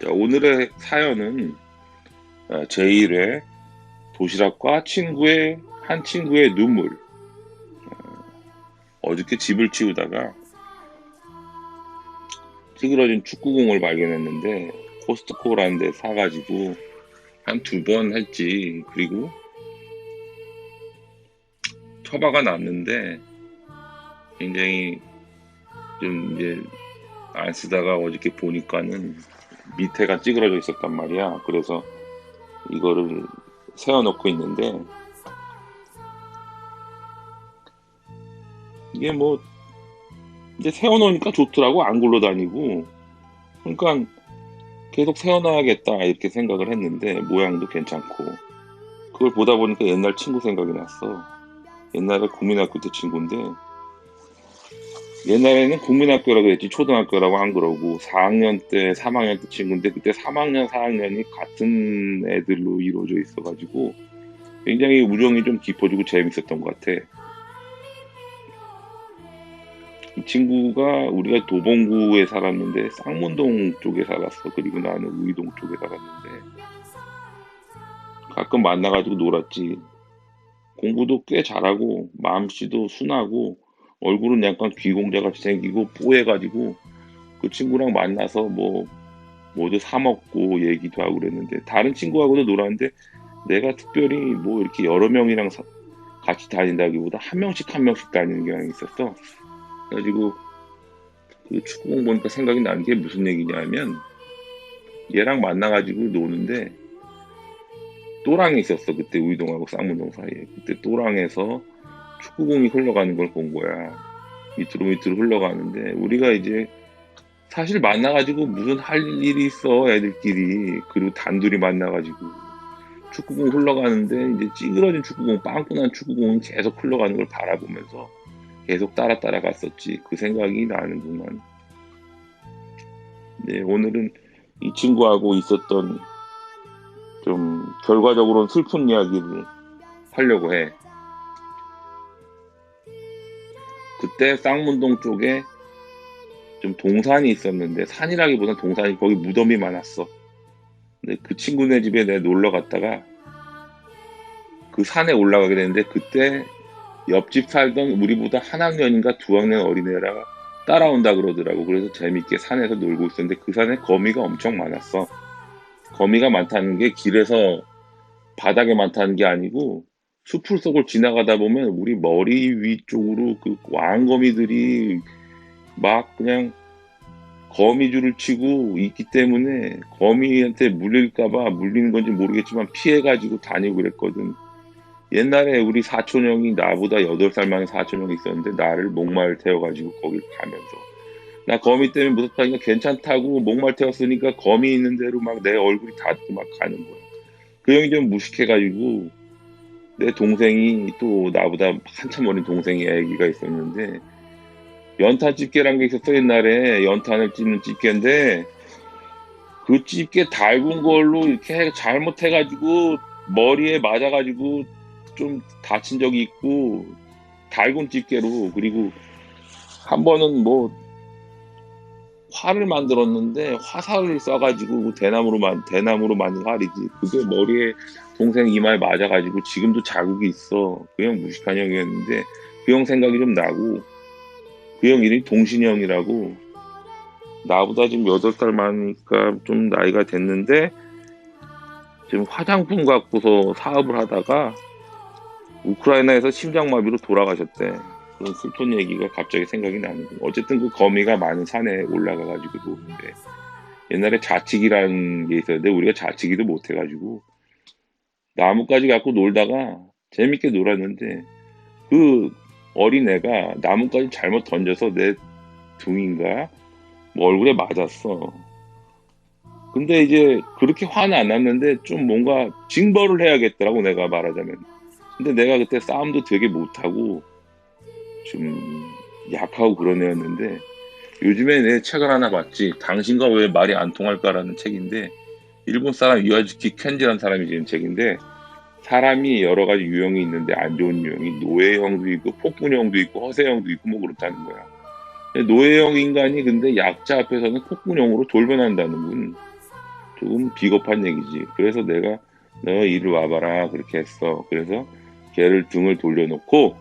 자, 오늘의 사연은 제1회 도시락과 한 친구의 눈물. 어저께 집을 치우다가 찌그러진 축구공을 발견했는데 코스트코라는 데 사가지고 한 두 번 했지. 그리고 처박아 놨는데 굉장히 좀 이제 안 쓰다가 어저께 보니까는 밑에가 찌그러져 있었단 말이야. 그래서 이거를 세워놓고 있는데 이게 뭐 이제 세워놓으니까 좋더라고. 안 굴러다니고. 그러니까 계속 세워놔야겠다 이렇게 생각을 했는데 모양도 괜찮고 그걸 보다 보니까 옛날 친구 생각이 났어. 옛날에 국민학교 때 친구인데 옛날에는 국민학교라고 했지 초등학교라고 안 그러고 4학년 때 3학년 때 친구인데 그때 3학년 4학년이 같은 애들로 이루어져 있어가지고 굉장히 우정이 좀 깊어지고 재밌었던 것 같아. 이 친구가 우리가 도봉구에 살았는데 쌍문동 쪽에 살았어. 그리고 나는 우이동 쪽에 살았는데 가끔 만나가지고 놀았지. 공부도 꽤 잘하고 마음씨도 순하고 얼굴은 약간 귀공자같이 생기고 뽀해가지고 그 친구랑 만나서 뭐 모두 사 먹고 얘기도 하고 그랬는데 다른 친구하고도 놀았는데 내가 특별히 뭐 이렇게 여러 명이랑 같이 다닌다기보다 한 명씩 한 명씩 다니는 경향이 있었어. 그래가지고 그 축구공 보니까 생각이 나는 게 무슨 얘기냐면 얘랑 만나가지고 노는데 또랑이 있었어. 그때 우이동하고 쌍문동 사이에. 그때 또랑에서 축구공이 흘러가는 걸 본 거야. 밑으로 밑으로 흘러가는데 우리가 이제 사실 만나가지고 무슨 할 일이 있어 애들끼리. 그리고 단둘이 만나가지고 축구공 흘러가는데 이제 찌그러진 축구공, 빵꾸난 축구공이 계속 흘러가는 걸 바라보면서 계속 따라갔었지. 그 생각이 나는구만. 네, 오늘은 이 친구하고 있었던 좀 결과적으로는 슬픈 이야기를 하려고 해. 그때 쌍문동 쪽에 좀 동산이 있었는데 산이라기보다는 동산이 거기 무덤이 많았어. 근데 그 친구네 집에 내가 놀러 갔다가 그 산에 올라가게 됐는데 그때 옆집 살던 우리보다 한 학년인가 두 학년 어린애가 따라온다 그러더라고. 그래서 재밌게 산에서 놀고 있었는데 그 산에 거미가 엄청 많았어. 거미가 많다는 게 길에서 바닥에 많다는 게 아니고 수풀 속을 지나가다 보면 우리 머리 위쪽으로 그 왕거미들이 막 그냥 거미줄을 치고 있기 때문에 거미한테 물릴까봐 물리는 건지 모르겠지만 피해가지고 다니고 그랬거든. 옛날에 우리 사촌 형이 나보다 8살 많은 사촌 형이 있었는데 나를 목마를 태워가지고 거길 가면서 나 거미 때문에 무섭다니까 괜찮다고 목말 태웠으니까 거미 있는 대로 막 내 얼굴이 닿고 막 가는 거야. 그 형이 좀 무식해가지고 내 동생이 또 나보다 한참 어린 동생이 애기가 있었는데 연탄 집게란 게 있었어. 옛날에 연탄을 찝는 집게인데 그 집게 달군 걸로 이렇게 잘못해가지고 머리에 맞아가지고 좀 다친 적이 있고 달군 집게로. 그리고 한 번은 뭐 활을 만들었는데 화살을 쏴가지고 대나무로 만든 활이지. 그게 머리에 동생 이마에 맞아가지고 지금도 자국이 있어. 그 형 무식한 형이었는데 그 형 생각이 좀 나고 그 형 이름이 동신이 형이라고. 나보다 지금 8살 많으니까 좀 나이가 됐는데 지금 화장품 갖고서 사업을 하다가 우크라이나에서 심장마비로 돌아가셨대. 그런 슬픈 얘기가 갑자기 생각이 나는 거예요. 어쨌든 그 거미가 많은 산에 올라가가지고 노는데 옛날에 자치기라는 게 있었는데 우리가 자치기도 못해가지고 나뭇가지 갖고 놀다가 재밌게 놀았는데 그 어린애가 나뭇가지 잘못 던져서 내 등인가 뭐 얼굴에 맞았어. 근데 이제 그렇게 화는 안 났는데 좀 뭔가 징벌을 해야겠더라고 내가 말하자면. 근데 내가 그때 싸움도 되게 못하고 좀 약하고 그런 애였는데 요즘에 내 책을 하나 봤지. 당신과 왜 말이 안 통할까라는 책인데 일본 사람 이와즈키 켄지라는 사람이 지은 책인데 사람이 여러 가지 유형이 있는데 안 좋은 유형이 노예형도 있고 폭군형도 있고 허세형도 있고 뭐 그렇다는 거야. 근데 노예형 인간이 근데 약자 앞에서는 폭군형으로 돌변한다는 군. 조금 비겁한 얘기지. 그래서 내가 너 이리 와봐라 그렇게 했어. 그래서 걔를 등을 돌려놓고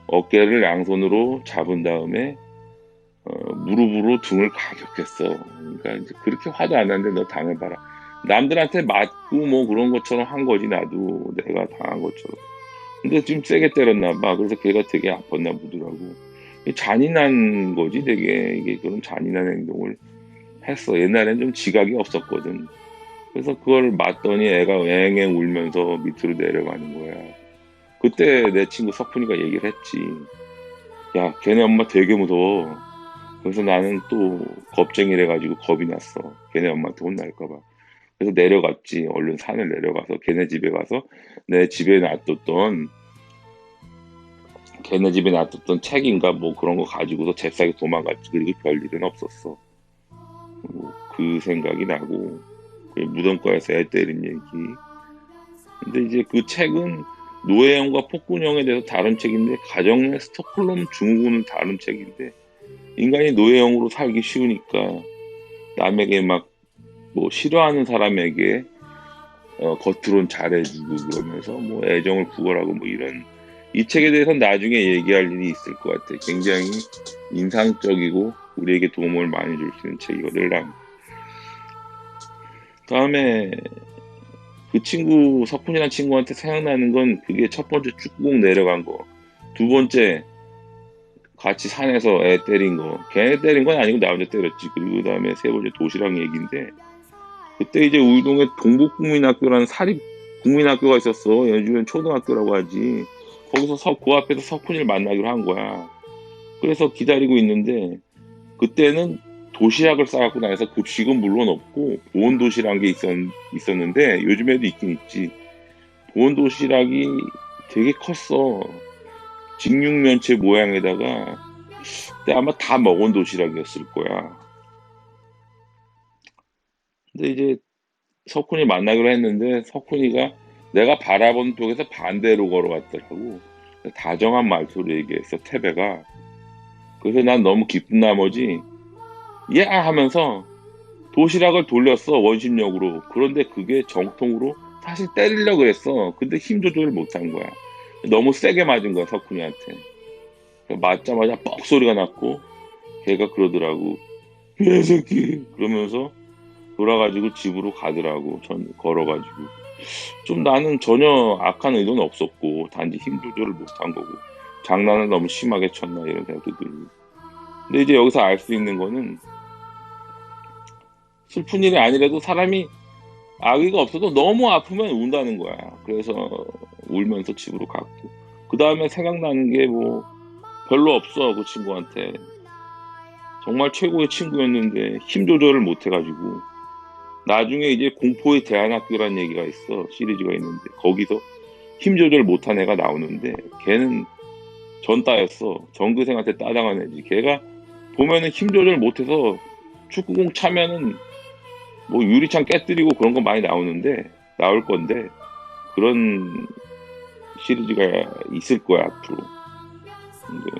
어깨를 양손으로 잡은 다음에 무릎으로 등을 가격했어. 그러니까 이제 그렇게 화도 안 나는데 너 당해봐라. 남들한테 맞고 뭐 그런 것처럼 한 거지 나도 내가 당한 것처럼. 근데 좀 세게 때렸나 봐. 그래서 걔가 되게 아팠나 보더라고. 잔인한 거지 되게 이게 그런 잔인한 행동을 했어. 옛날엔 좀 지각이 없었거든. 그래서 그걸 맞더니 애가 앵앵 울면서 밑으로 내려가는 거야. 그때 내 친구 석훈이가 얘기를 했지. 야, 걔네 엄마 되게 무서워. 그래서 나는 또 겁쟁이래 가지고 겁이 났어. 걔네 엄마한테 혼날까 봐. 그래서 내려갔지. 얼른 산을 내려가서 걔네 집에 가서 내 집에 놔뒀던 걔네 집에 놔뒀던 책인가 뭐 그런 거 가지고서 잽싸게 도망갔지. 그리고 별일은 없었어. 그 생각이 나고 그 무덤가에서 애 때린 얘기. 근데 이제 그 책은 노예형과 폭군형에 대해서 다른 책인데 가정 내 스톡홀름 증후군은 다른 책인데 인간이 노예형으로 살기 쉬우니까 남에게 막 뭐 싫어하는 사람에게 겉으론 잘해주고 그러면서 뭐 애정을 구걸하고 뭐 이런 이 책에 대해서는 나중에 얘기할 일이 있을 것 같아. 굉장히 인상적이고 우리에게 도움을 많이 줄 수 있는 책이거든. 다음에 그 친구 석훈이라는 친구한테 생각나는 건 그게 첫 번째 축구공 내려간 거, 두 번째 같이 산에서 애 때린 거, 걔 때린 건 아니고 나 혼자 때렸지. 그리고 그다음에 세 번째 도시락 얘기인데 그때 이제 우이동에 동북국민학교라는 사립 국민학교가 있었어. 요즘엔 초등학교라고 하지. 거기서 그 앞에서 석훈이를 만나기로 한 거야. 그래서 기다리고 있는데 그때는 도시락을 싸갖고 나가서 급식은 물론 없고 보온 도시락인 게 있었는데 요즘에도 있긴 있지. 보온 도시락이 되게 컸어. 직육면체 모양에다가 근데 아마 다 먹은 도시락이었을 거야. 근데 이제 석훈이 만나기로 했는데 석훈이가 내가 바라본 쪽에서 반대로 걸어갔더라고. 다정한 말투로 얘기했어 태배가. 그래서 난 너무 기쁜 나머지 야 하면서 도시락을 돌렸어 원심력으로. 그런데 그게 정통으로 사실 때리려고 그랬어. 근데 힘 조절을 못한 거야. 너무 세게 맞은 거야 석훈이한테. 맞자마자 뻑 소리가 났고 걔가 그러더라고. 개새끼 그러면서 돌아가지고 집으로 가더라고. 걸어가지고. 좀 나는 전혀 악한 의도는 없었고 단지 힘 조절을 못한 거고 장난을 너무 심하게 쳤나 이런 생각도 들고. 근데 이제 여기서 알 수 있는 거는 슬픈 일이 아니라도 사람이 아기가 없어도 너무 아프면 운다는 거야. 그래서 울면서 집으로 갔고 그 다음에 생각나는 게 뭐 별로 없어. 그 친구한테 정말 최고의 친구였는데 힘 조절을 못 해가지고 나중에 이제 공포의 대안학교라는 얘기가 있어. 시리즈가 있는데 거기서 힘 조절 못한 애가 나오는데 걔는 전따였어. 전교생한테 따당한 애지. 걔가 보면은 힘 조절 못해서 축구공 차면은 뭐 유리창 깨뜨리고 그런 거 많이 나올 건데 그런 시리즈가 있을 거야 앞으로. 근데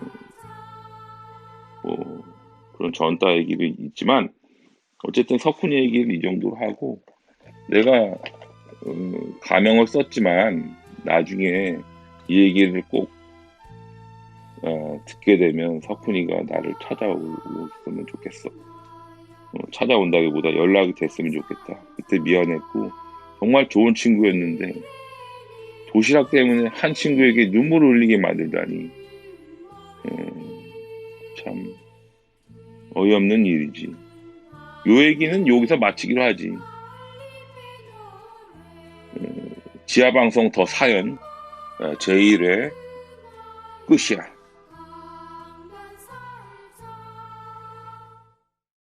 뭐 그런 전따 얘기도 있지만 어쨌든 석훈이 얘기를 이 정도로 하고 내가 가명을 썼지만 나중에 이 얘기를 꼭 듣게 되면 석훈이가 나를 찾아오면 좋겠어. 찾아온다기보다 연락이 됐으면 좋겠다. 그때 미안했고 정말 좋은 친구였는데 도시락 때문에 한 친구에게 눈물을 흘리게 만들다니 참 어이없는 일이지. 요 얘기는 여기서 마치기로 하지. 지하방송 더 사연 제1회 끝이야.